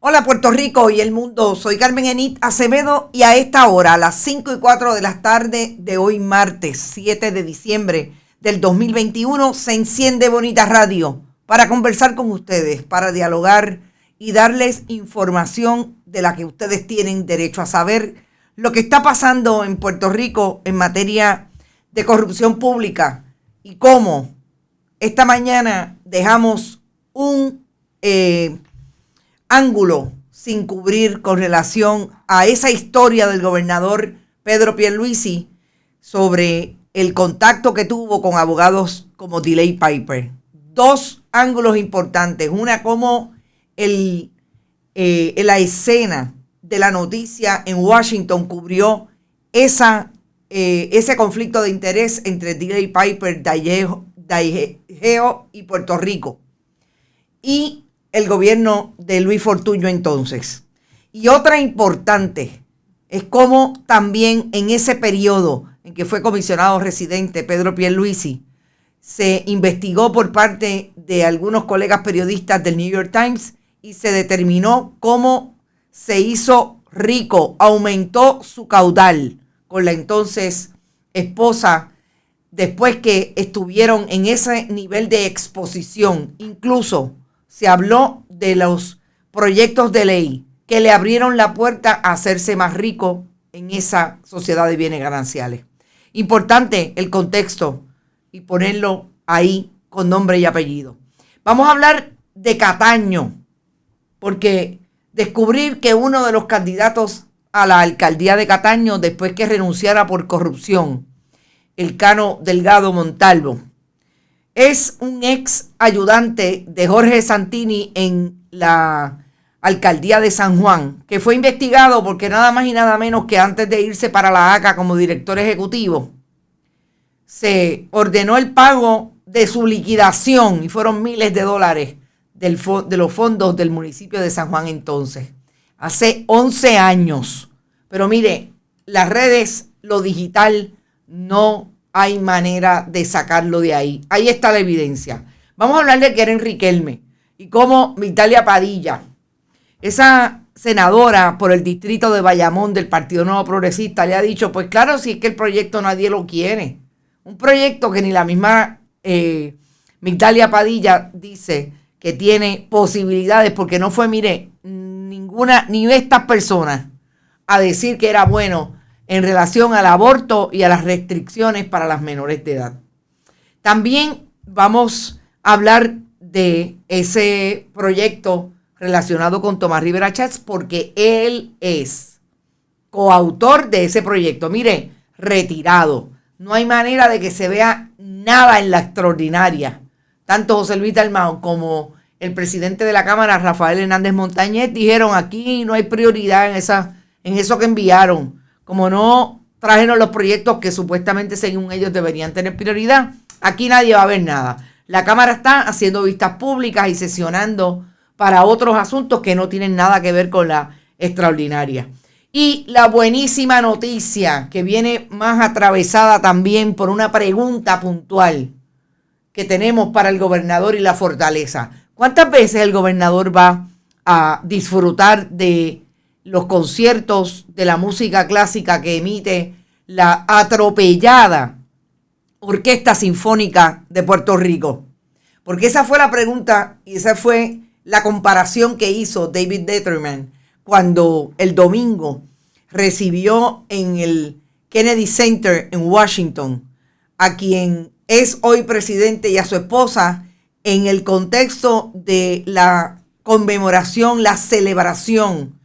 Hola Puerto Rico y el mundo, soy Carmen Enit Acevedo y a esta hora, a las 5:04 de la tarde de hoy martes 7 de diciembre del 2021, se enciende Bonita Radio para conversar con ustedes, para dialogar y darles información de la que ustedes tienen derecho a saber, lo que está pasando en Puerto Rico en materia de corrupción pública y cómo esta mañana dejamos un ángulo sin cubrir con relación a esa historia del gobernador Pedro Pierluisi sobre el contacto que tuvo con abogados como DeLay Piper. Dos ángulos importantes. Una, como la escena de la noticia en Washington cubrió ese conflicto de interés entre DeLay Piper, Diageo y Puerto Rico. Y el gobierno de Luis Fortuño entonces. Y otra importante es cómo también en ese periodo en que fue comisionado residente Pedro Pierluisi, se investigó por parte de algunos colegas periodistas del New York Times y se determinó cómo se hizo rico, aumentó su caudal con la entonces esposa después que estuvieron en ese nivel de exposición. Incluso se habló de los proyectos de ley que le abrieron la puerta a hacerse más rico en esa sociedad de bienes gananciales. Importante el contexto y ponerlo ahí con nombre y apellido. Vamos a hablar de Cataño, porque descubrir que uno de los candidatos a la alcaldía de Cataño, después que renunciara por corrupción, Elcano Delgado Montalvo, es un ex ayudante de Jorge Santini en la alcaldía de San Juan, que fue investigado porque nada más y nada menos que antes de irse para la ACA como director ejecutivo, se ordenó el pago de su liquidación y fueron miles de dólares de los fondos del municipio de San Juan entonces, hace 11 años. Pero mire, las redes, lo digital, no hay manera de sacarlo de ahí. Ahí está la evidencia. Vamos a hablar de Keren Riquelme y cómo Migdalia Padilla, esa senadora por el distrito de Bayamón del Partido Nuevo Progresista, le ha dicho, pues claro, si es que el proyecto nadie lo quiere. Un proyecto que ni la misma Migdalia Padilla dice que tiene posibilidades, porque no fue, mire, ni estas personas a decir que era bueno en relación al aborto y a las restricciones para las menores de edad. También vamos a hablar de ese proyecto relacionado con Tomás Rivera Chats, porque él es coautor de ese proyecto. Mire, retirado. No hay manera de que se vea nada en la extraordinaria. Tanto José Luis Dalmau como el presidente de la Cámara, Rafael Hernández Montañez, dijeron aquí no hay prioridad en eso que enviaron. Como no trajeron los proyectos que supuestamente según ellos deberían tener prioridad, aquí nadie va a ver nada. La Cámara está haciendo vistas públicas y sesionando para otros asuntos que no tienen nada que ver con la extraordinaria. Y la buenísima noticia que viene más atravesada también por una pregunta puntual que tenemos para el gobernador y la fortaleza. ¿Cuántas veces el gobernador va a disfrutar de los conciertos de la música clásica que emite la atropellada Orquesta Sinfónica de Puerto Rico? Porque esa fue la pregunta y esa fue la comparación que hizo David Letterman cuando el domingo recibió en el Kennedy Center en Washington a quien es hoy presidente y a su esposa en el contexto de la conmemoración, la celebración,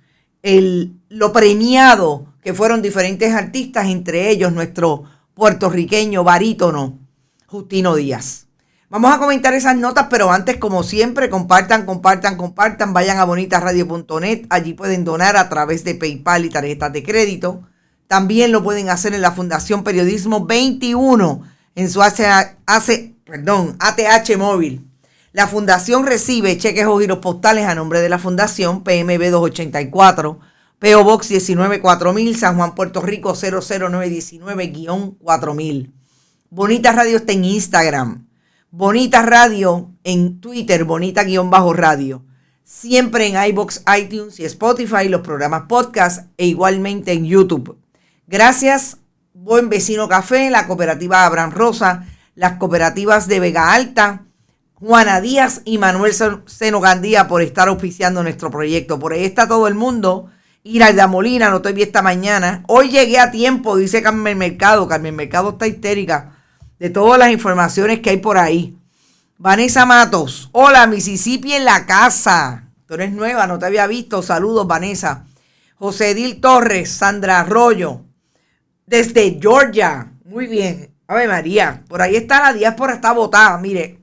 lo premiado que fueron diferentes artistas, entre ellos nuestro puertorriqueño barítono Justino Díaz. Vamos a comentar esas notas, pero antes, como siempre, compartan, vayan a bonitasradio.net, allí pueden donar a través de PayPal y tarjetas de crédito. También lo pueden hacer en la Fundación Periodismo 21, en su ATH móvil. La Fundación recibe cheques o giros postales a nombre de la Fundación, PMB 284, P.O. Box 194000, San Juan, Puerto Rico 00919-4000. Bonita Radio está en Instagram, Bonita Radio en Twitter, Bonita-Radio. siempre en iVoox, iTunes y Spotify, los programas podcast e igualmente en YouTube. Gracias, Buen Vecino Café, la cooperativa Abraham Rosa, las cooperativas de Vega Alta, Juana Díaz y Manuel Seno Gandía por estar auspiciando nuestro proyecto. Por ahí está todo el mundo. Iralda Molina, no te vi esta mañana. Hoy llegué a tiempo, dice Carmen Mercado. Carmen Mercado está histérica de todas las informaciones que hay por ahí. Vanessa Matos, hola, Mississippi en la casa. Tú eres nueva, no te había visto. Saludos, Vanessa. José Edil Torres, Sandra Arroyo, desde Georgia. Muy bien. Ave María, por ahí está la diáspora, está votada. Mire,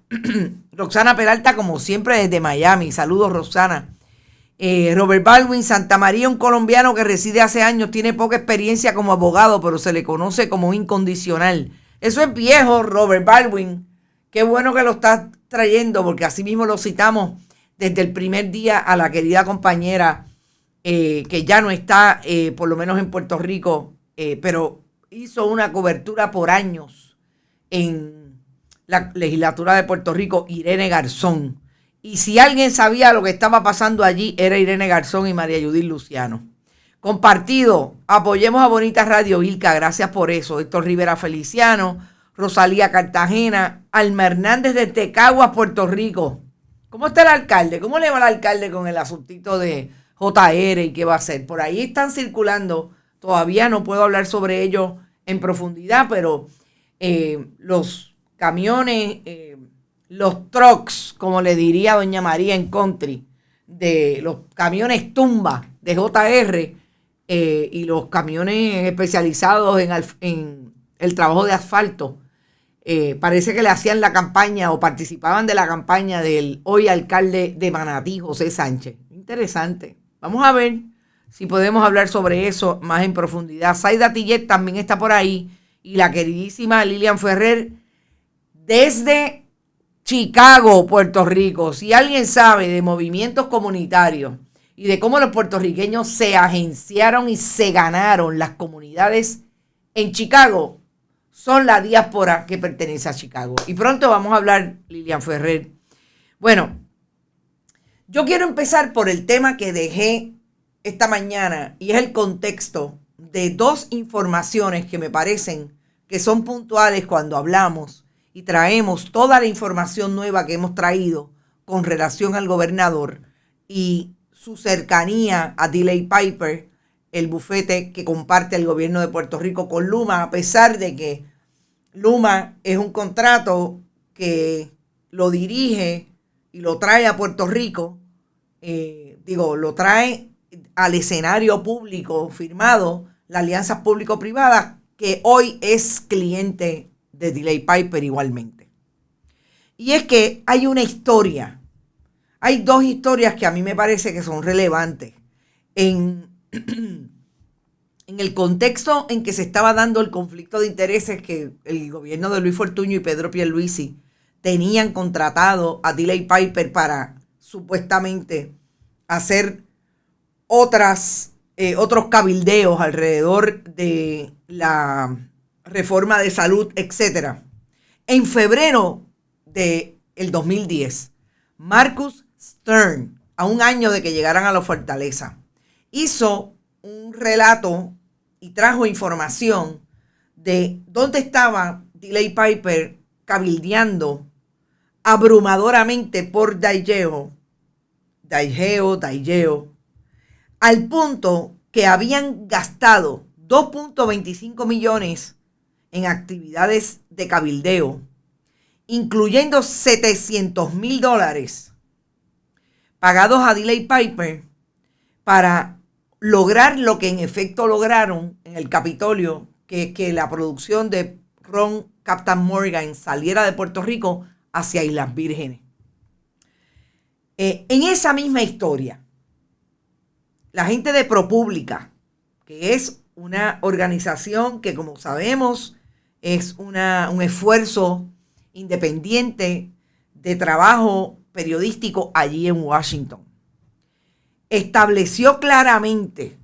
Roxana Peralta, como siempre, desde Miami. Saludos, Roxana. Robert Baldwin, Santa María, un colombiano que reside hace años, tiene poca experiencia como abogado, pero se le conoce como incondicional. Eso es viejo, Robert Baldwin. Qué bueno que lo estás trayendo, porque así mismo lo citamos desde el primer día a la querida compañera que ya no está, por lo menos en Puerto Rico, pero hizo una cobertura por años en la legislatura de Puerto Rico, Irene Garzón. Y si alguien sabía lo que estaba pasando allí, era Irene Garzón y María Judith Luciano. Compartido, apoyemos a Bonita Radio Ilka, gracias por eso. Héctor Rivera Feliciano, Rosalía Cartagena, Alma Hernández de Tecaguas, Puerto Rico. ¿Cómo está el alcalde? ¿Cómo le va al alcalde con el asuntito de JR y qué va a hacer? Por ahí están circulando, todavía no puedo hablar sobre ello en profundidad, pero los camiones, los trucks, como le diría doña María en country, de los camiones tumba de JR y los camiones especializados en el trabajo de asfalto, parece que le hacían la campaña o participaban de la campaña del hoy alcalde de Manatí, José Sánchez. Interesante. Vamos a ver si podemos hablar sobre eso más en profundidad. Zaida Tillet también está por ahí y la queridísima Lilian Ferrer desde Chicago, Puerto Rico. Si alguien sabe de movimientos comunitarios y de cómo los puertorriqueños se agenciaron y se ganaron las comunidades en Chicago, son la diáspora que pertenece a Chicago. Y pronto vamos a hablar, Lilian Ferrer. Bueno, yo quiero empezar por el tema que dejé esta mañana y es el contexto de dos informaciones que me parecen que son puntuales cuando hablamos y traemos toda la información nueva que hemos traído con relación al gobernador y su cercanía a DeLay Piper, el bufete que comparte el gobierno de Puerto Rico con Luma, a pesar de que Luma es un contrato que lo dirige y lo trae a Puerto Rico, lo trae al escenario público firmado, la alianza público-privada, que hoy es cliente de DeLay Piper igualmente. Y es que hay una historia, hay dos historias que a mí me parece que son relevantes en el contexto en que se estaba dando el conflicto de intereses que el gobierno de Luis Fortuño y Pedro Pierluisi tenían contratado a DeLay Piper para supuestamente hacer otros cabildeos alrededor de la reforma de salud, etc. En febrero del 2010, Marcus Stern, a un año de que llegaran a la Fortaleza, hizo un relato y trajo información de dónde estaba DeLay Piper cabildeando abrumadoramente por Daigeo, al punto que habían gastado 2.25 millones en actividades de cabildeo, incluyendo $700,000 pagados a DeLay Piper para lograr lo que en efecto lograron en el Capitolio, que es que la producción de Ron Captain Morgan saliera de Puerto Rico hacia Islas Vírgenes. En esa misma historia, la gente de ProPublica, que es una organización que, como sabemos, es un esfuerzo independiente de trabajo periodístico allí en Washington, estableció claramente,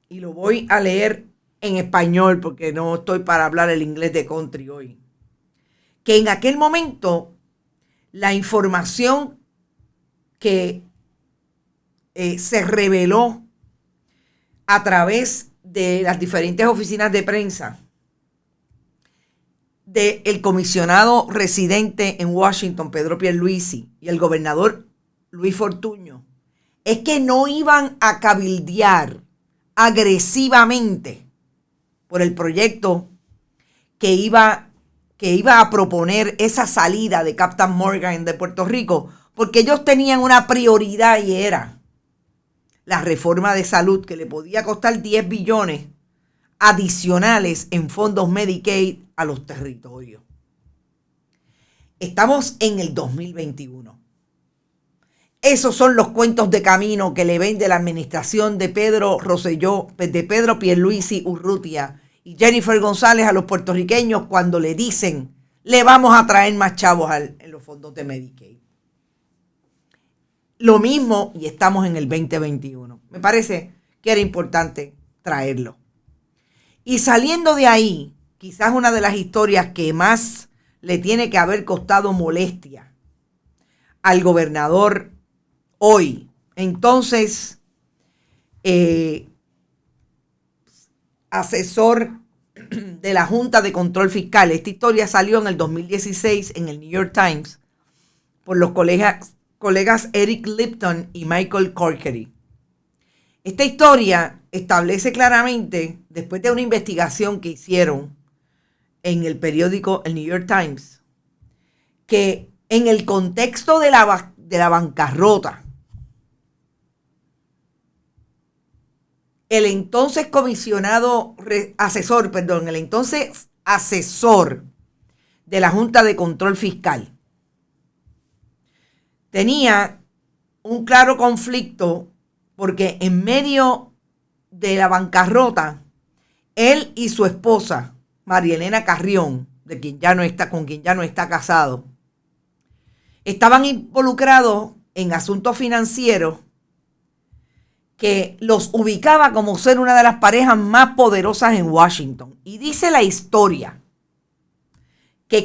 y lo voy a leer en español porque no estoy para hablar el inglés de country hoy, que en aquel momento la información que se reveló a través de las diferentes oficinas de prensa del comisionado residente en Washington, Pedro Pierluisi, y el gobernador Luis Fortuño, es que no iban a cabildear agresivamente por el proyecto que iba a proponer esa salida de Captain Morgan de Puerto Rico, porque ellos tenían una prioridad y era la reforma de salud que le podía costar 10 billones adicionales en fondos Medicaid a los territorios. Estamos en el 2021. Esos son los cuentos de camino que le vende la administración de Pedro Rosselló, de Pedro Pierluisi Urrutia y Jennifer González a los puertorriqueños cuando le dicen, le vamos a traer más chavos en los fondos de Medicaid. Lo mismo, y estamos en el 2021. Me parece que era importante traerlo. Y saliendo de ahí, quizás una de las historias que más le tiene que haber costado molestia al gobernador hoy, entonces asesor de la Junta de Control Fiscal. Esta historia salió en el 2016 en el New York Times por los colegas Eric Lipton y Michael Corkery. Esta historia establece claramente, después de una investigación que hicieron en el periódico el New York Times, que en el contexto de la bancarrota, el entonces asesor de la Junta de Control Fiscal tenía un claro conflicto porque en medio de la bancarrota, él y su esposa, María Elena Carrión, con quien ya no está casado, estaban involucrados en asuntos financieros que los ubicaba como ser una de las parejas más poderosas en Washington. Y dice la historia que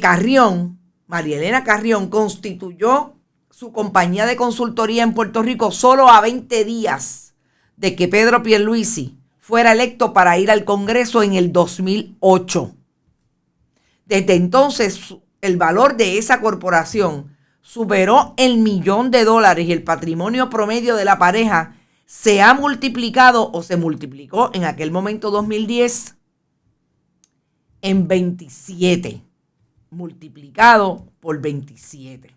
María Elena Carrión, constituyó su compañía de consultoría en Puerto Rico solo a 20 días de que Pedro Pierluisi fuera electo para ir al Congreso en el 2008. Desde entonces, el valor de esa corporación superó el $1,000,000 y el patrimonio promedio de la pareja se ha multiplicado o se multiplicó en aquel momento 2010 en 27, multiplicado por 27.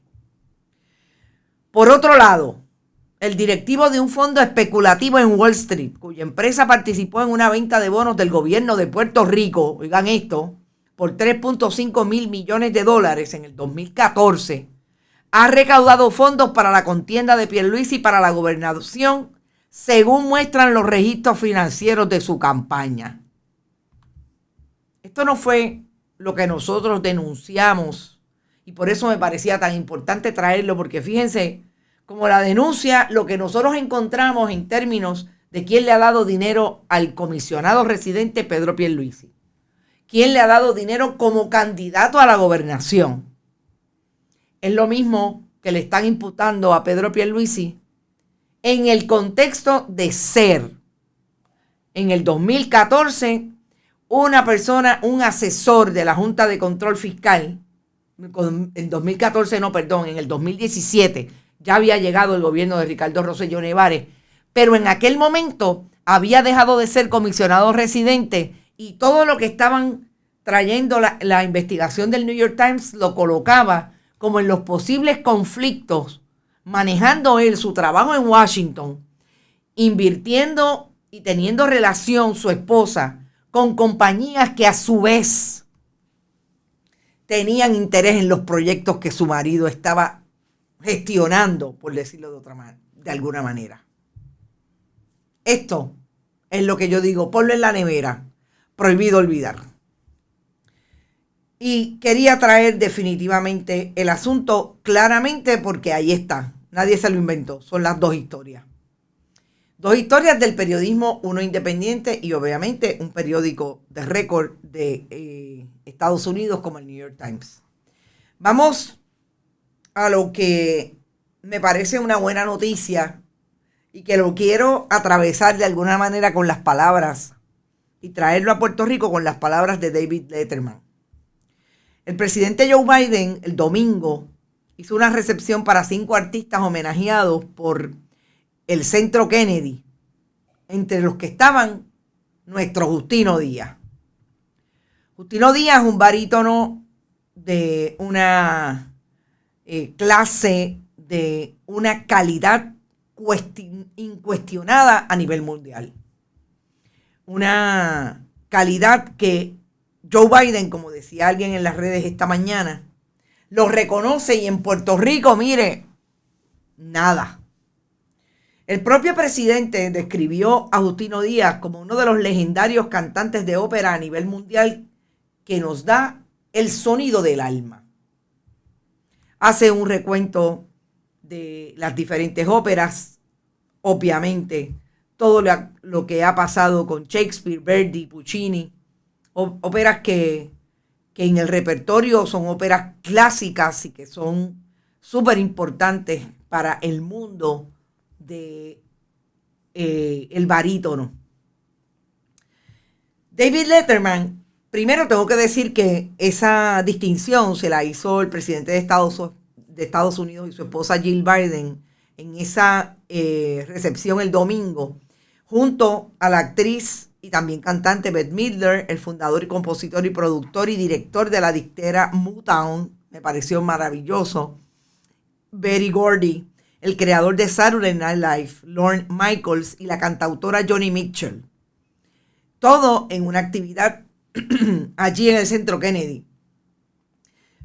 Por otro lado, el directivo de un fondo especulativo en Wall Street, cuya empresa participó en una venta de bonos del gobierno de Puerto Rico, oigan esto, por $3.5 mil millones en el 2014, ha recaudado fondos para la contienda de Pierluisi para la gobernación, según muestran los registros financieros de su campaña. Esto no fue lo que nosotros denunciamos y por eso me parecía tan importante traerlo, porque fíjense, como la denuncia, lo que nosotros encontramos en términos de quién le ha dado dinero al comisionado residente Pedro Pierluisi, quién le ha dado dinero como candidato a la gobernación. Es lo mismo que le están imputando a Pedro Pierluisi en el contexto de ser, en el 2014, una persona, un asesor de la Junta de Control Fiscal, en el 2017, ya había llegado el gobierno de Ricardo Rosselló Nevares, pero en aquel momento había dejado de ser comisionado residente y todo lo que estaban trayendo la investigación del New York Times lo colocaba como en los posibles conflictos, manejando él su trabajo en Washington, invirtiendo y teniendo relación su esposa con compañías que a su vez tenían interés en los proyectos que su marido estaba gestionando, por decirlo de alguna manera. Esto es lo que yo digo, ponlo en la nevera, prohibido olvidar. Y quería traer definitivamente el asunto claramente porque ahí está, nadie se lo inventó, son las dos historias. Dos historias del periodismo, uno independiente y obviamente un periódico de récord de Estados Unidos como el New York Times. Vamos a lo que me parece una buena noticia y que lo quiero atravesar de alguna manera con las palabras y traerlo a Puerto Rico con las palabras de David Letterman. El presidente Joe Biden el domingo hizo una recepción para 5 artistas homenajeados por el Centro Kennedy, entre los que estaban nuestro Justino Díaz. Justino Díaz es un barítono de una clase, de una calidad incuestionada a nivel mundial. Una calidad que Joe Biden, como decía alguien en las redes esta mañana, lo reconoce, y en Puerto Rico, mire, nada. El propio presidente describió a Justino Díaz como uno de los legendarios cantantes de ópera a nivel mundial que nos da el sonido del alma. Hace un recuento de las diferentes óperas, obviamente todo lo que ha pasado con Shakespeare, Verdi, Puccini, óperas que en el repertorio son óperas clásicas y que son súper importantes para el mundo de el barítono. David Letterman, primero tengo que decir que esa distinción se la hizo el presidente de Estados Unidos y su esposa Jill Biden en esa recepción el domingo, junto a la actriz y también cantante Bette Midler, el fundador y compositor y productor y director de la disquera Motown, me pareció maravilloso, Berry Gordy, el creador de Saturday Night Live, Lorne Michaels, y la cantautora Joni Mitchell. Todo en una actividad allí en el Centro Kennedy.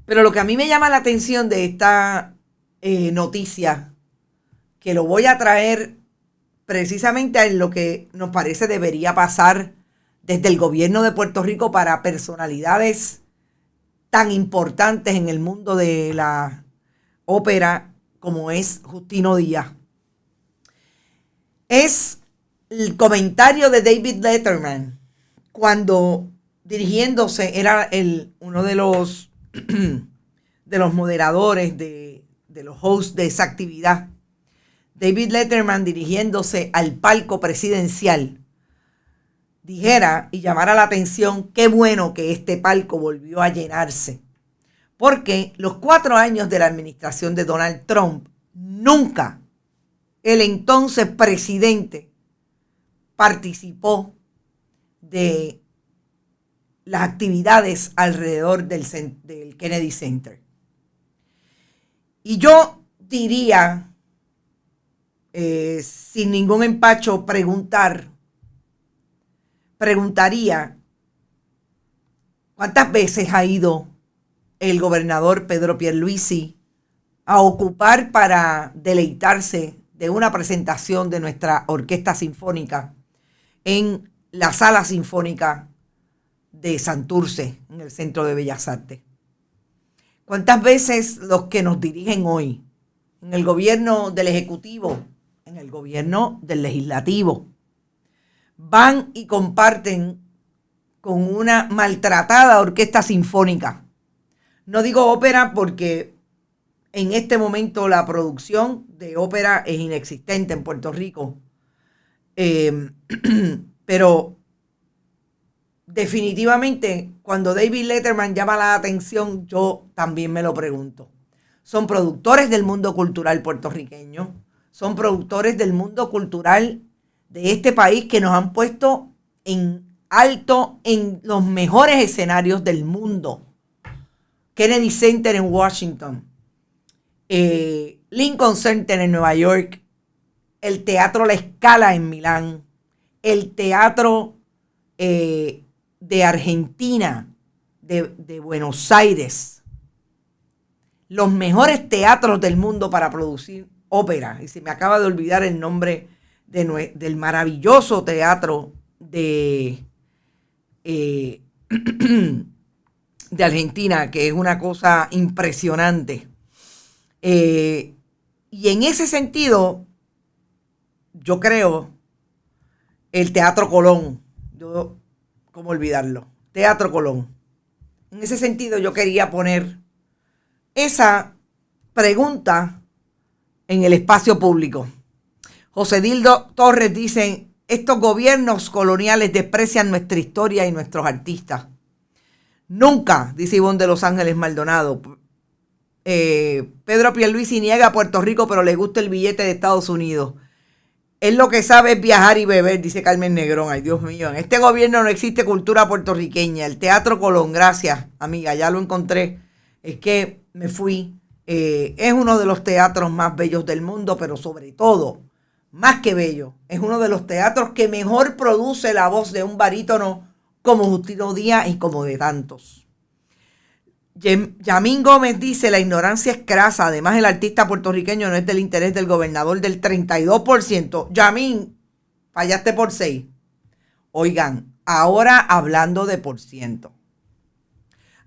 Pero lo que a mí me llama la atención de esta noticia, que lo voy a traer precisamente en lo que nos parece debería pasar desde el gobierno de Puerto Rico para personalidades tan importantes en el mundo de la ópera como es Justino Díaz, es el comentario de David Letterman cuando dirigiéndose, era uno de los moderadores, de los hosts de esa actividad. David Letterman, dirigiéndose al palco presidencial, dijera y llamara la atención: qué bueno que este palco volvió a llenarse, porque los 4 años de la administración de Donald Trump, nunca el entonces presidente participó de las actividades alrededor del Kennedy Center. Y yo diría, sin ningún empacho, preguntaría cuántas veces ha ido el gobernador Pedro Pierluisi a ocupar para deleitarse de una presentación de nuestra orquesta sinfónica en la Sala Sinfónica de Santurce, en el Centro de Bellas Artes. ¿Cuántas veces los que nos dirigen hoy, en el gobierno del Ejecutivo, en el gobierno del Legislativo, van y comparten con una maltratada orquesta sinfónica? No digo ópera porque en este momento la producción de ópera es inexistente en Puerto Rico, pero definitivamente cuando David Letterman llama la atención, yo también me lo pregunto. Son productores del mundo cultural puertorriqueño, son productores del mundo cultural de este país, que nos han puesto en alto en los mejores escenarios del mundo. Kennedy Center en Washington, Lincoln Center en Nueva York, el Teatro La Scala en Milán, el Teatro de Argentina, de Buenos Aires, los mejores teatros del mundo para producir ópera. Y se me acaba de olvidar el nombre del maravilloso teatro de Argentina, que es una cosa impresionante. Y en ese sentido, yo creo, el Teatro Colón, ¿cómo olvidarlo? Teatro Colón. En ese sentido, yo quería poner esa pregunta en el espacio público. José Dildo Torres dice, estos gobiernos coloniales desprecian nuestra historia y nuestros artistas. Nunca, dice Ivonne de Los Ángeles Maldonado. Pedro Pierluisi niega a Puerto Rico, pero le gusta el billete de Estados Unidos. Él lo que sabe es viajar y beber, dice Carmen Negrón. Ay, Dios mío, en este gobierno no existe cultura puertorriqueña. El Teatro Colón, gracias, amiga, ya lo encontré. Es que me fui. Es uno de los teatros más bellos del mundo, pero sobre todo, más que bello, es uno de los teatros que mejor produce la voz de un barítono como Justino Díaz y como de tantos. Yamín Gómez dice, la ignorancia es crasa, además el artista puertorriqueño no es del interés del gobernador del 32%. Yamín, fallaste por 6. Oigan, ahora hablando de por ciento.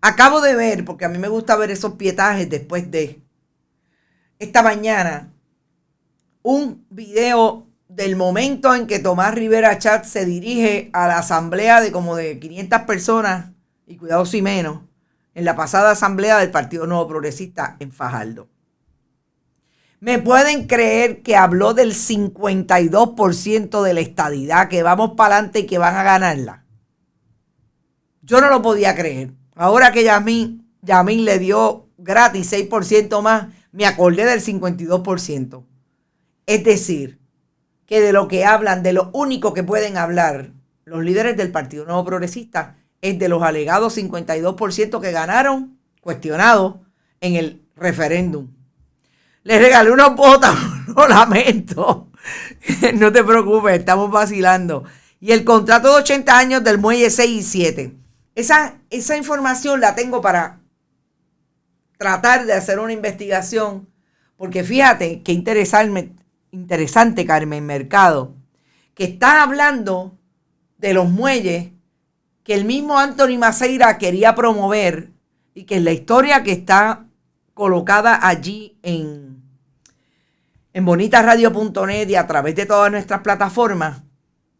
Acabo de ver, porque a mí me gusta ver esos pietajes después de esta mañana, un video del momento en que Tomás Rivera Chatz se dirige a la asamblea de como de 500 personas, y cuidado si menos, en la pasada asamblea del Partido Nuevo Progresista en Fajardo. ¿Me pueden creer que habló del 52% de la estadidad, que vamos para adelante y que van a ganarla? Yo no lo podía creer. Ahora que Yamín le dio gratis 6% más, me acordé del 52%. Es decir, que de lo que hablan, de lo único que pueden hablar los líderes del Partido Nuevo Progresista, es de los alegados 52% que ganaron, cuestionados, en el referéndum. Les regalé unos votos, lo lamento. No te preocupes, estamos vacilando. Y el contrato de 80 años del muelle 6 y 7. Esa información la tengo para tratar de hacer una investigación, porque fíjate qué interesante, Carmen Mercado, que está hablando de los muelles que el mismo Anthony Maceira quería promover y que en la historia que está colocada allí en bonitasradio.net y a través de todas nuestras plataformas,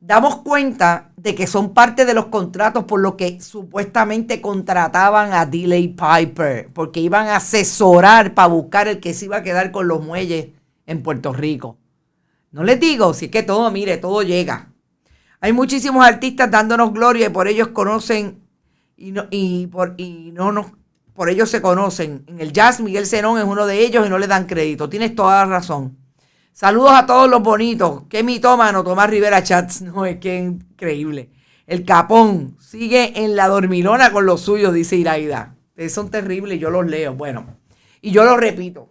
damos cuenta de que son parte de los contratos por lo que supuestamente contrataban a D.L. Piper, porque iban a asesorar para buscar el que se iba a quedar con los muelles en Puerto Rico. No les digo, si es que todo, mire, todo llega. Hay muchísimos artistas dándonos gloria y por ellos conocen por ellos se conocen. En el jazz, Miguel Zenón es uno de ellos y no le dan crédito. Tienes toda la razón. Saludos a todos los bonitos. Qué mitómano Tomás Rivera Chatz. No, es que increíble. El Capón sigue en la dormilona con los suyos, dice Iraida. Ustedes son terribles, yo los leo. Bueno, y yo lo repito.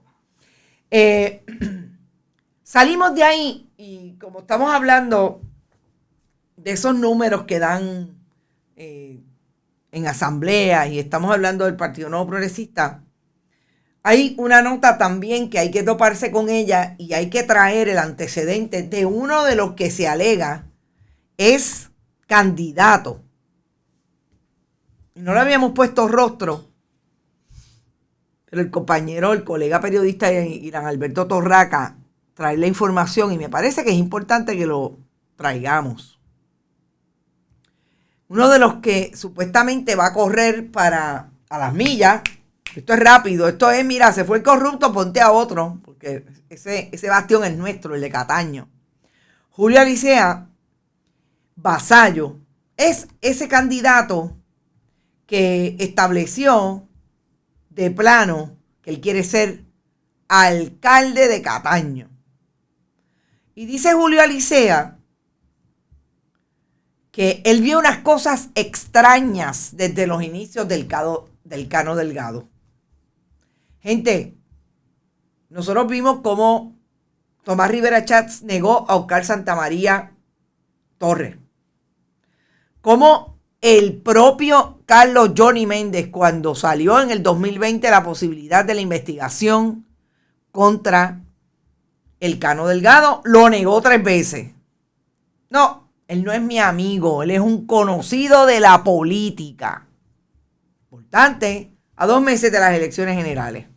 Salimos de ahí y como estamos hablando de esos números que dan en asambleas y estamos hablando del Partido Nuevo Progresista, hay una nota también que hay que toparse con ella y hay que traer el antecedente de uno de los que se alega es candidato. No le habíamos puesto rostro, pero el colega periodista Irán Alberto Torraca trae la información y me parece que es importante que lo traigamos. Uno de los que supuestamente va a correr a las millas. Esto es rápido, esto es, mira, se fue el corrupto, ponte a otro, porque ese bastión es nuestro, el de Cataño. Julio Alicea Vasallo es ese candidato que estableció de plano que él quiere ser alcalde de Cataño. Y dice Julio Alicea que él vio unas cosas extrañas desde los inicios del Cano Delgado. Gente, nosotros vimos cómo Tomás Rivera Chatz negó a Oscar Santamaría Torres. Cómo el propio Carlos Johnny Méndez, cuando salió en el 2020 la posibilidad de la investigación contra el Cano Delgado, lo negó 3 veces. No, él no es mi amigo, él es un conocido de la política. Importante, a 2 meses de las elecciones generales.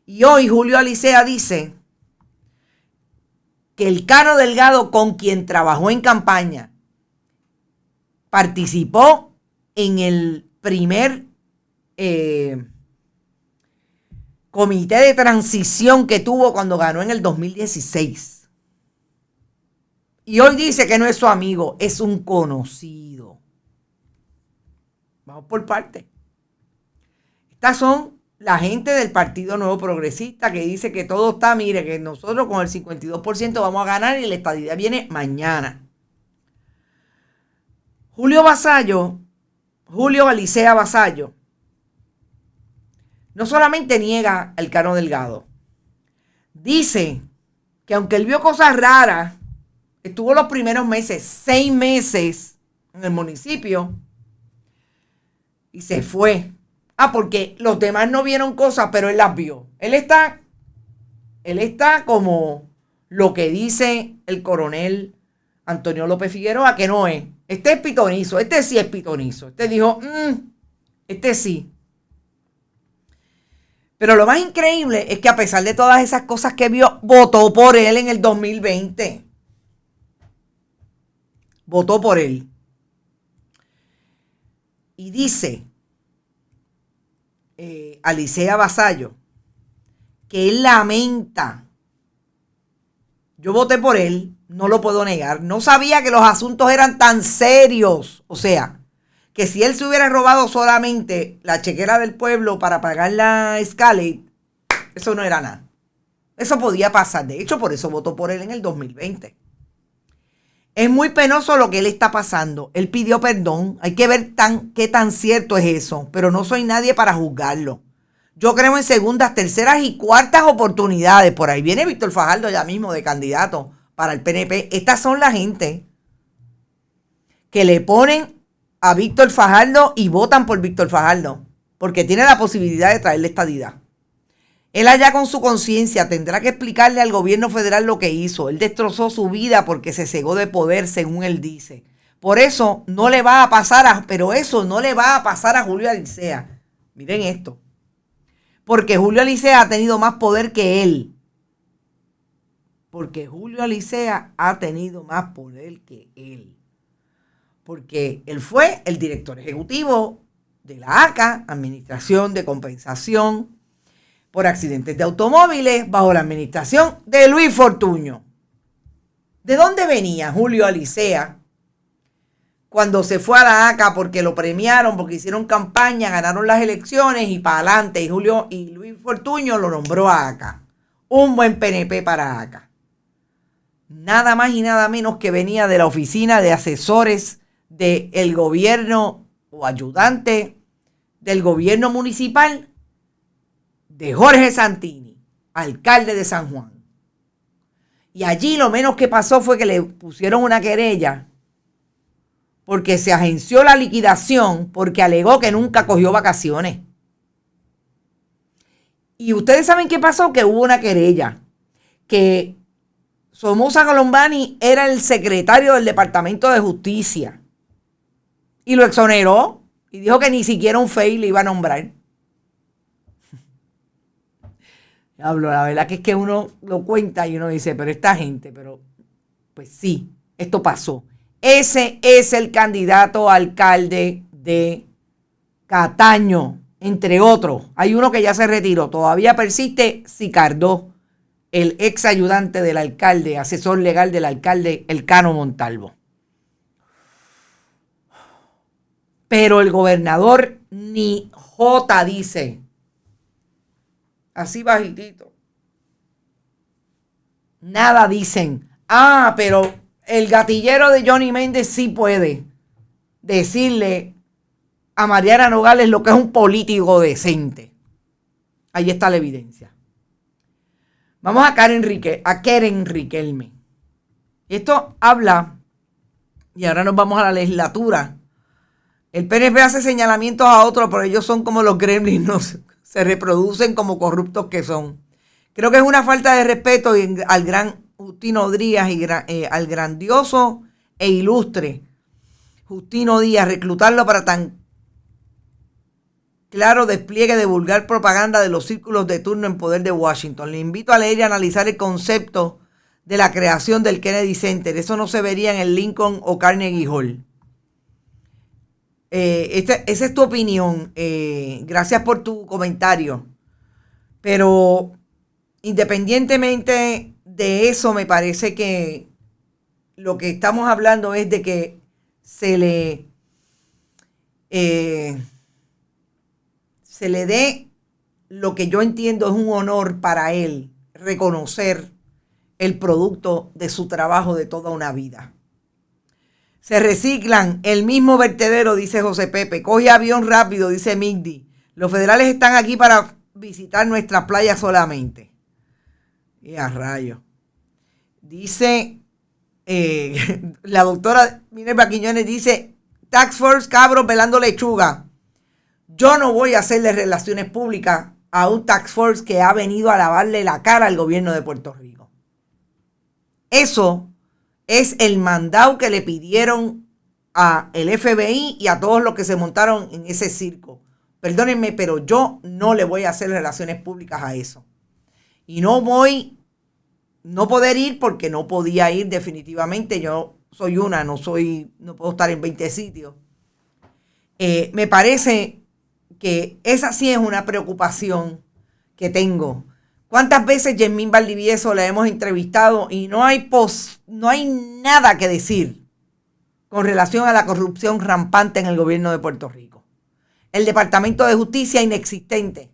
Y hoy Julio Alicea dice que el Cano Delgado, con quien trabajó en campaña, participó en el primer comité de transición que tuvo cuando ganó en el 2016. Y hoy dice que no es su amigo, es un conocido. Vamos por partes. Estas son la gente del Partido Nuevo Progresista que dice que todo está, mire, que nosotros con el 52% vamos a ganar y la estadidad viene mañana. Julio Alicea Vasallo, no solamente niega al Cano Delgado, dice que aunque él vio cosas raras, estuvo los primeros meses, 6 meses en el municipio y se fue. Porque los demás no vieron cosas, pero él las vio. Él está como lo que dice el coronel Antonio López Figueroa, que no es. Este es pitonizo, este sí es pitonizo. Este dijo, este sí. Pero lo más increíble es que a pesar de todas esas cosas que vio, votó por él en el 2020. Votó por él. Y dice Alicea Vasallo que él lamenta. Yo voté por él, no lo puedo negar. No sabía que los asuntos eran tan serios. O sea, que si él se hubiera robado solamente la chequera del pueblo para pagar la Escalade, eso no era nada. Eso podía pasar. De hecho, por eso votó por él en el 2020. Es muy penoso lo que él está pasando. Él pidió perdón. Hay que ver qué tan cierto es eso. Pero no soy nadie para juzgarlo. Yo creo en segundas, terceras y cuartas oportunidades. Por ahí viene Víctor Fajardo ya mismo de candidato para el PNP. Estas son la gente que le ponen a Víctor Fajardo y votan por Víctor Fajardo. Porque tiene la posibilidad de traerle estadidad. Él allá con su conciencia tendrá que explicarle al gobierno federal lo que hizo. Él destrozó su vida porque se cegó de poder, según él dice. Por eso no le va a pasar pero eso no le va a pasar a Julio Alicea. Miren esto. Porque Julio Alicea ha tenido más poder que él. Porque Julio Alicea ha tenido más poder que él. Porque él fue el director ejecutivo de la ACA, Administración de Compensación por Accidentes de Automóviles, bajo la administración de Luis Fortuño. ¿De dónde venía Julio Alicea cuando se fue a la ACA? Porque lo premiaron, porque hicieron campaña, ganaron las elecciones y para adelante. Y Luis Fortuño lo nombró a ACA. Un buen PNP para ACA. Nada más y nada menos que venía de la oficina de asesores del gobierno o ayudante del gobierno municipal de Jorge Santini, alcalde de San Juan. Y allí lo menos que pasó fue que le pusieron una querella porque se agenció la liquidación porque alegó que nunca cogió vacaciones. Y ustedes saben qué pasó, que hubo una querella, que Somoza Colombani era el secretario del Departamento de Justicia y lo exoneró y dijo que ni siquiera un FEI le iba a nombrar. Hablo, la verdad que es que uno lo cuenta y uno dice, pero esta gente, pues sí, esto pasó. Ese es el candidato a alcalde de Cataño, entre otros. Hay uno que ya se retiró, todavía persiste Sicardó, el ex ayudante del alcalde, asesor legal del alcalde Elcano Montalvo. Pero el gobernador ni jota dice. Así bajitito. Nada dicen. Pero el gatillero de Johnny Méndez sí puede decirle a Mariana Nogales lo que es un político decente. Ahí está la evidencia. Vamos a Keren Riquelme. Esto habla, y ahora nos vamos a la legislatura. El PNP hace señalamientos a otros, pero ellos son como los gremlins, se reproducen como corruptos que son. Creo que es una falta de respeto al gran Justino Díaz y al grandioso e ilustre Justino Díaz, reclutarlo para tan claro despliegue de vulgar propaganda de los círculos de turno en poder de Washington. Le invito a leer y analizar el concepto de la creación del Kennedy Center. Eso no se vería en el Lincoln o Carnegie Hall. Esa es tu opinión. Gracias por tu comentario. Pero independientemente de eso, me parece que lo que estamos hablando es de que se le dé lo que yo entiendo es un honor para él, reconocer el producto de su trabajo de toda una vida. Se reciclan el mismo vertedero, dice José Pepe. Coge avión rápido, dice Migdi. Los federales están aquí para visitar nuestras playas solamente. Y a rayos. Dice la doctora Minerva Quiñones, dice, Tax Force cabros pelando lechuga. Yo no voy a hacerle relaciones públicas a un Tax Force que ha venido a lavarle la cara al gobierno de Puerto Rico. Eso es el mandado que le pidieron a el FBI y a todos los que se montaron en ese circo. Perdónenme, pero yo no le voy a hacer relaciones públicas a eso. Y no poder ir porque no podía ir definitivamente. Yo soy una, no puedo estar en 20 sitios. Me parece que esa sí es una preocupación que tengo. ¿Cuántas veces Yasmín Valdivieso la hemos entrevistado y no hay nada que decir con relación a la corrupción rampante en el gobierno de Puerto Rico? El Departamento de Justicia inexistente.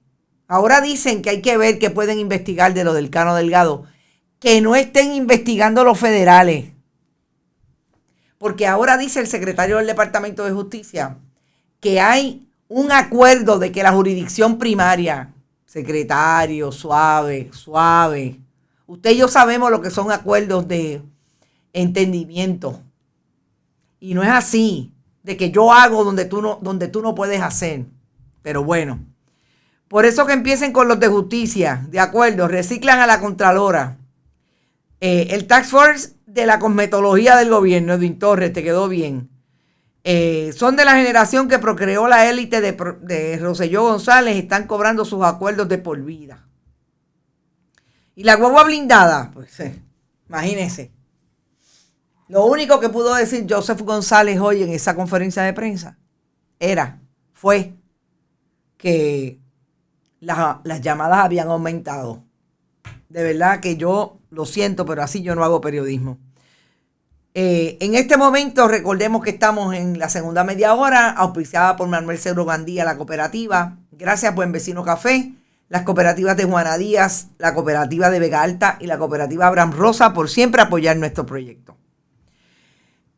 Ahora dicen que hay que ver qué pueden investigar de lo del Cano Delgado. Que no estén investigando los federales. Porque ahora dice el secretario del Departamento de Justicia que hay un acuerdo de que la jurisdicción primaria, secretario, suave. Usted y yo sabemos lo que son acuerdos de entendimiento. Y no es así, de que yo hago donde tú no puedes hacer. Pero bueno, por eso que empiecen con los de justicia, de acuerdo, reciclan a la Contralora. El Task Force de la cosmetología del gobierno, Edwin Torres, te quedó bien. Son de la generación que procreó la élite de Rosselló González, están cobrando sus acuerdos de por vida. Y la guagua blindada, pues imagínense. Lo único que pudo decir Joseph González hoy en esa conferencia de prensa fue que las llamadas habían aumentado. De verdad que yo lo siento, pero así yo no hago periodismo. En este momento recordemos que estamos en la segunda media hora, auspiciada por Manuel Cedro Gandía, la cooperativa. Gracias, Buen Vecino Café, las cooperativas de Juana Díaz, la cooperativa de Vega Alta y la cooperativa Abraham Rosa por siempre apoyar nuestro proyecto.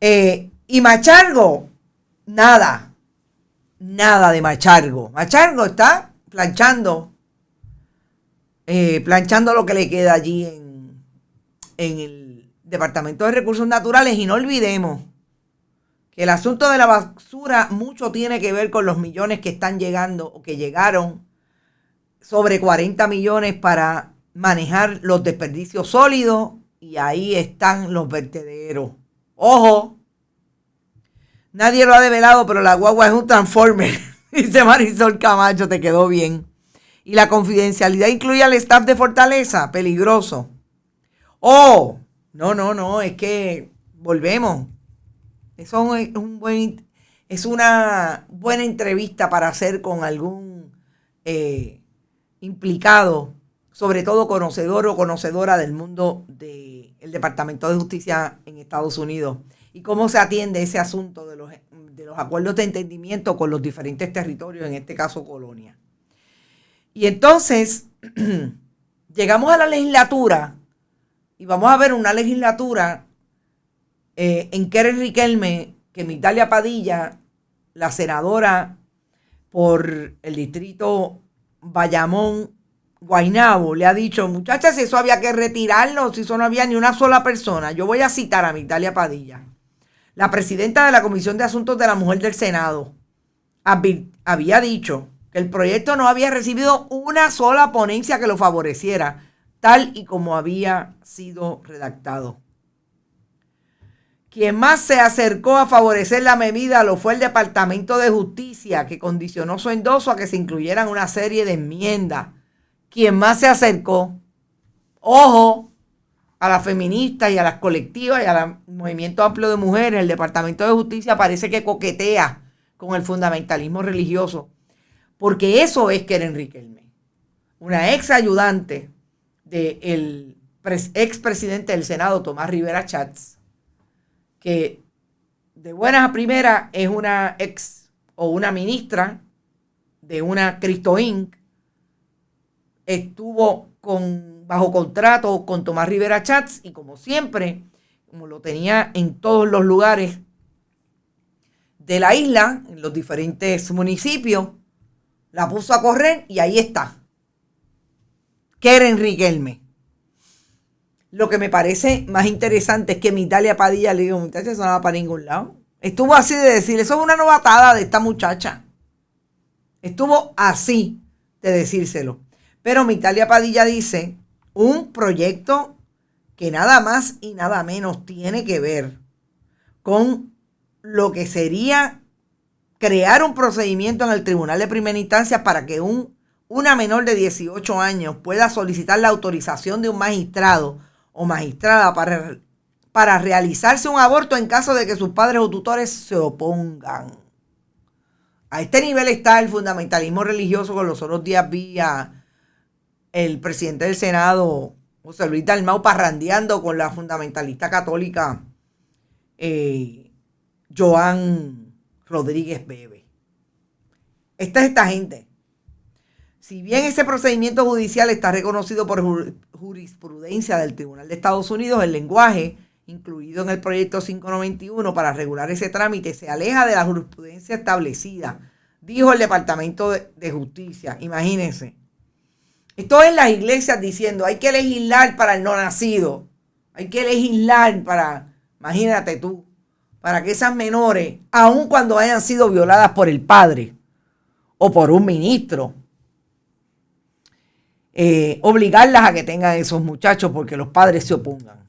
Y Machargo, nada de Machargo. Machargo está planchando lo que le queda allí en el Departamento de Recursos Naturales. Y no olvidemos que el asunto de la basura mucho tiene que ver con los millones que están llegando o que llegaron, sobre 40 millones para manejar los desperdicios sólidos, y ahí están los vertederos. Ojo, nadie lo ha develado, pero la guagua es un transformer, dice Marisol Camacho, te quedó bien. Y la confidencialidad incluye al staff de Fortaleza, peligroso. No, es que volvemos. Eso es una buena entrevista para hacer con algún implicado, sobre todo conocedor o conocedora del mundo del Departamento de Justicia en Estados Unidos y cómo se atiende ese asunto de los acuerdos de entendimiento con los diferentes territorios, en este caso colonia. Y entonces llegamos a la legislatura y vamos a ver una legislatura en Keren Riquelme, que Migdalia Padilla, la senadora por el distrito Bayamón, Guaynabo, le ha dicho, muchachas, si eso había que retirarlo, si eso no había ni una sola persona. Yo voy a citar a Migdalia Padilla, la presidenta de la Comisión de Asuntos de la Mujer del Senado, había dicho que el proyecto no había recibido una sola ponencia que lo favoreciera, tal y como había sido redactado. Quien más se acercó a favorecer la medida lo fue el Departamento de Justicia, que condicionó su endoso a que se incluyeran una serie de enmiendas. Quien más se acercó, ojo, a las feministas y a las colectivas y al movimiento amplio de mujeres, el Departamento de Justicia parece que coquetea con el fundamentalismo religioso, porque eso es Keren Riquelme, una ex ayudante del expresidente del Senado, Tomás Rivera Chats, que de buenas a primeras es una ex o una ministra de una Cristo Inc. Estuvo bajo contrato con Tomás Rivera Chats y como siempre, como lo tenía en todos los lugares de la isla, en los diferentes municipios, la puso a correr y ahí está. Keren Riquelme. Lo que me parece más interesante es que Migdalia Padilla le digo, muchacha, eso no va para ningún lado. Estuvo así de decir, eso es una novatada de esta muchacha. Estuvo así de decírselo. Pero Migdalia Padilla dice, un proyecto que nada más y nada menos tiene que ver con lo que sería crear un procedimiento en el Tribunal de Primera Instancia para que una menor de 18 años pueda solicitar la autorización de un magistrado o magistrada para realizarse un aborto en caso de que sus padres o tutores se opongan. A este nivel está el fundamentalismo religioso, que los otros días vi a el presidente del Senado, José Luis Dalmau, parrandeando con la fundamentalista católica Joan Rodríguez Bebe. Esta es esta gente. Si bien ese procedimiento judicial está reconocido por jurisprudencia del Tribunal de Estados Unidos, el lenguaje incluido en el proyecto 591 para regular ese trámite se aleja de la jurisprudencia establecida, dijo el Departamento de Justicia. Imagínense. Esto es las iglesias diciendo, hay que legislar para el no nacido, hay que legislar para, imagínate tú, para que esas menores, aun cuando hayan sido violadas por el padre o por un ministro, obligarlas a que tengan esos muchachos porque los padres se opongan.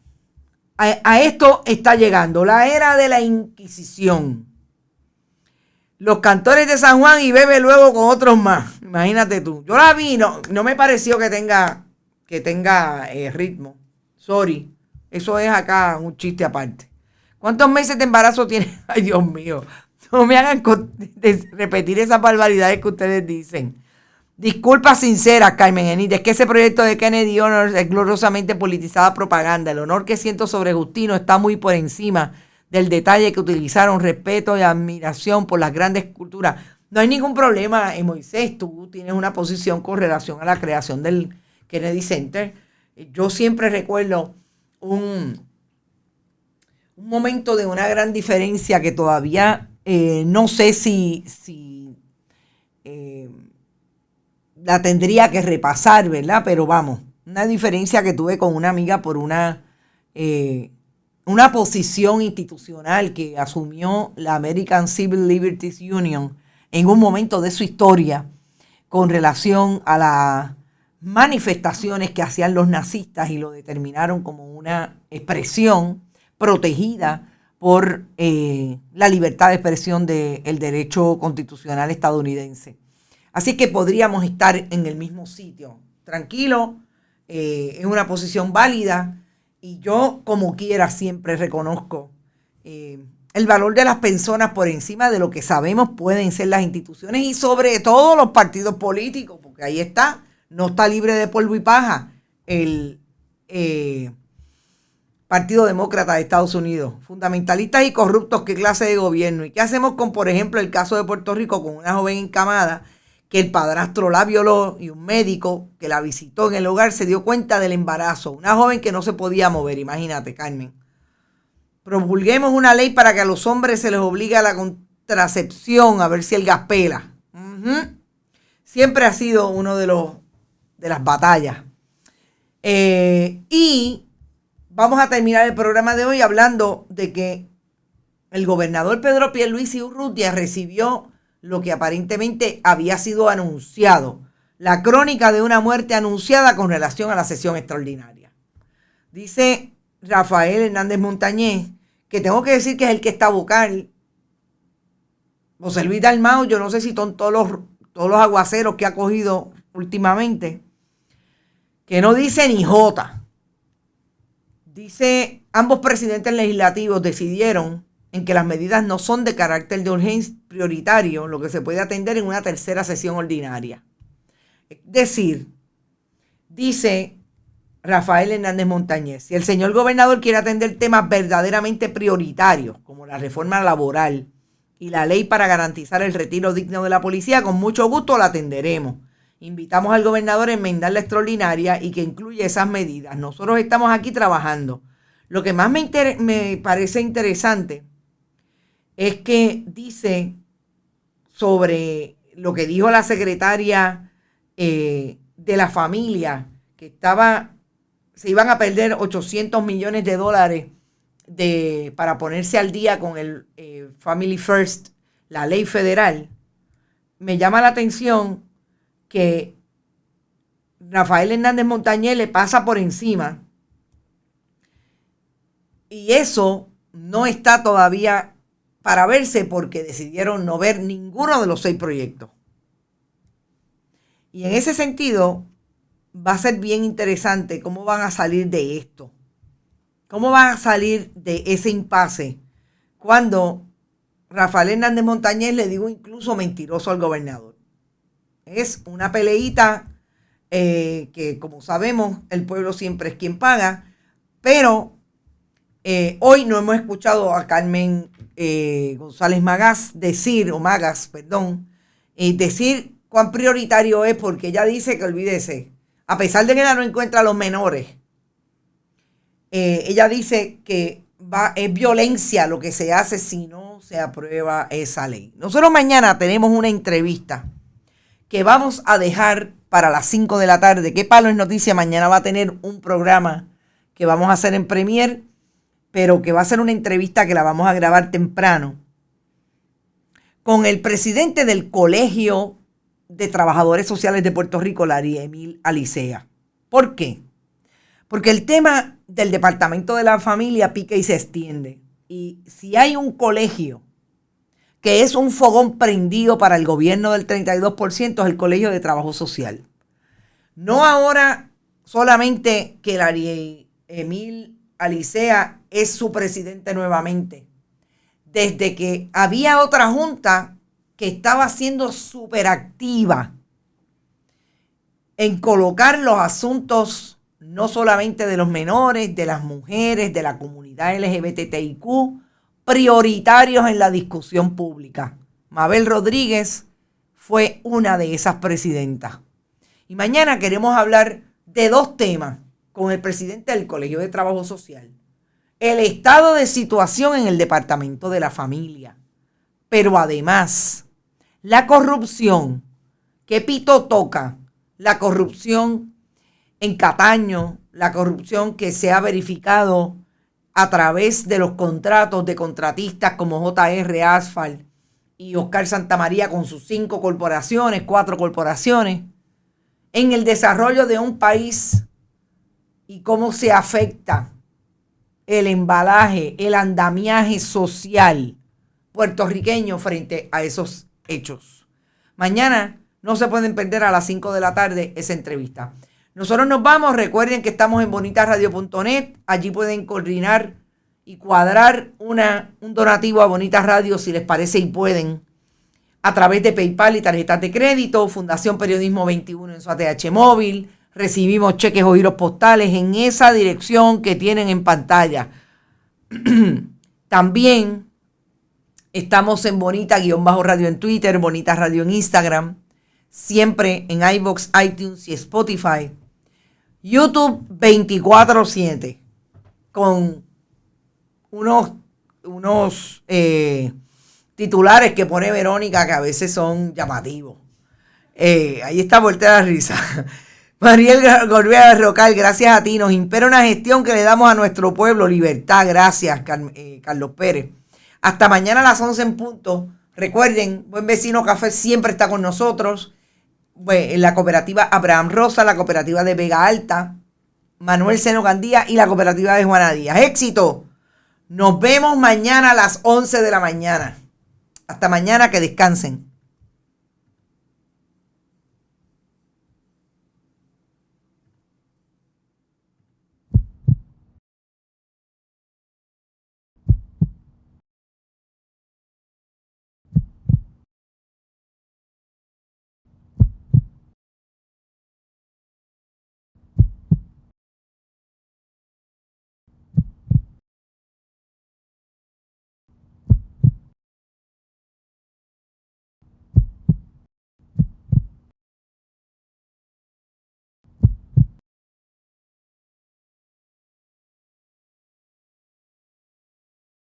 A esto está llegando la era de la Inquisición. Los cantores de San Juan y Bebe luego con otros más. Imagínate tú. Yo la vi, no me pareció que tenga ritmo. Sorry. Eso es acá un chiste aparte. ¿Cuántos meses de embarazo tiene? Ay, Dios mío. No me hagan repetir esas barbaridades que ustedes dicen. Disculpas sinceras, Carmen Enid, es que ese proyecto de Kennedy Honors es gloriosamente politizada propaganda. El honor que siento sobre Justino está muy por encima del detalle que utilizaron, respeto y admiración por las grandes culturas. No hay ningún problema, Moisés, tú tienes una posición con relación a la creación del Kennedy Center. Yo siempre recuerdo un momento de una gran diferencia que todavía no sé si la tendría que repasar, ¿verdad? Pero vamos, una diferencia que tuve con una amiga por una posición institucional que asumió la American Civil Liberties Union en un momento de su historia con relación a las manifestaciones que hacían los nazistas y lo determinaron como una expresión protegida por la libertad de expresión del derecho constitucional estadounidense. Así que podríamos estar en el mismo sitio. Tranquilo, es una posición válida y yo como quiera siempre reconozco el valor de las personas por encima de lo que sabemos pueden ser las instituciones y sobre todo los partidos políticos, porque ahí está, no está libre de polvo y paja el Partido Demócrata de Estados Unidos. Fundamentalistas y corruptos, ¿qué clase de gobierno? ¿Y qué hacemos con, por ejemplo, el caso de Puerto Rico con una joven encamada que el padrastro la violó y un médico que la visitó en el hogar se dio cuenta del embarazo? Una joven que no se podía mover, imagínate, Carmen. Promulguemos una ley para que a los hombres se les obligue a la contracepción, a ver si el gas pela. Siempre ha sido uno de las batallas. Y vamos a terminar el programa de hoy hablando de que el gobernador Pedro Pierluisi Urrutia recibió lo que aparentemente había sido anunciado, la crónica de una muerte anunciada con relación a la sesión extraordinaria. Dice Rafael Hernández Montañez, que tengo que decir que es el que está vocal. José Luis Dalmau, yo no sé si son todos los aguaceros que ha cogido últimamente, que no dice ni jota. Dice, ambos presidentes legislativos decidieron en que las medidas no son de carácter de urgencia prioritario, lo que se puede atender en una tercera sesión ordinaria. Es decir, dice Rafael Hernández Montañez. Si el señor gobernador quiere atender temas verdaderamente prioritarios, como la reforma laboral y la ley para garantizar el retiro digno de la policía, con mucho gusto la atenderemos. Invitamos al gobernador a enmendar la extraordinaria y que incluya esas medidas. Nosotros estamos aquí trabajando. Lo que más me parece interesante es que dice sobre lo que dijo la secretaria de la familia, que se iban a perder $800 millones para ponerse al día con el Family First, la ley federal. Me llama la atención que Rafael Hernández Montañez le pasa por encima y eso no está todavía para verse porque decidieron no ver ninguno de los 6 proyectos. Y en ese sentido va a ser bien interesante cómo van a salir de esto. ¿Cómo van a salir de ese impasse cuando Rafael Hernández Montañez le digo incluso mentiroso al gobernador? Es una peleita que, como sabemos, el pueblo siempre es quien paga, pero hoy no hemos escuchado a Carmen González Magas decir cuán prioritario es, porque ella dice que olvídese, a pesar de que ella no encuentra a los menores, ella dice que es violencia lo que se hace si no se aprueba esa ley. Nosotros mañana tenemos una entrevista que vamos a dejar para las 5 de la tarde. ¿Qué Palo es Noticia? Mañana va a tener un programa que vamos a hacer en Premier, pero que va a ser una entrevista que la vamos a grabar temprano, con el presidente del Colegio de Trabajadores Sociales de Puerto Rico, Larry Emil Alicea. ¿Por qué? Porque el tema del Departamento de la Familia pica y se extiende. Y si hay un colegio que es un fogón prendido para el gobierno del 32%, es el Colegio de Trabajo Social. No ahora solamente que Larry Emil Alicea es su presidente nuevamente. Desde que había otra junta que estaba siendo súper activa en colocar los asuntos no solamente de los menores, de las mujeres, de la comunidad LGBTIQ, prioritarios en la discusión pública. Mabel Rodríguez fue una de esas presidentas. Y mañana queremos hablar de 2 temas con el presidente del Colegio de Trabajo Social. El estado de situación en el Departamento de la Familia, pero además la corrupción, que Pito toca, la corrupción en Cataño, la corrupción que se ha verificado a través de los contratos de contratistas como JR Asphalt y Oscar Santamaría con sus 5 corporaciones, 4 corporaciones, en el desarrollo de un país y cómo se afecta el embalaje, el andamiaje social puertorriqueño frente a esos hechos. Mañana no se pueden perder a las 5 de la tarde esa entrevista. Nosotros nos vamos. Recuerden que estamos en bonitasradio.net. Allí pueden coordinar y cuadrar un donativo a Bonitas Radio si les parece y pueden, a través de PayPal y tarjetas de crédito. Fundación Periodismo 21 en su ATH móvil. Recibimos cheques o giros postales en esa dirección que tienen en pantalla. También estamos en Bonita-Radio en Twitter, Bonitas Radio en Instagram, siempre en iVoox, iTunes y Spotify. YouTube 24/7 con unos titulares que pone Verónica que a veces son llamativos. Ahí está voltea la risa. Mariel Gorbea Rocal, gracias a ti. Nos impera una gestión que le damos a nuestro pueblo. Libertad, gracias, Carlos Pérez. Hasta mañana a las 11 en punto. Recuerden, Buen Vecino Café siempre está con nosotros. En la cooperativa Abraham Rosa, la cooperativa de Vega Alta, Manuel Seno Gandía y la cooperativa de Juana Díaz. ¡Éxito! Nos vemos mañana a las 11 de la mañana. Hasta mañana, que descansen.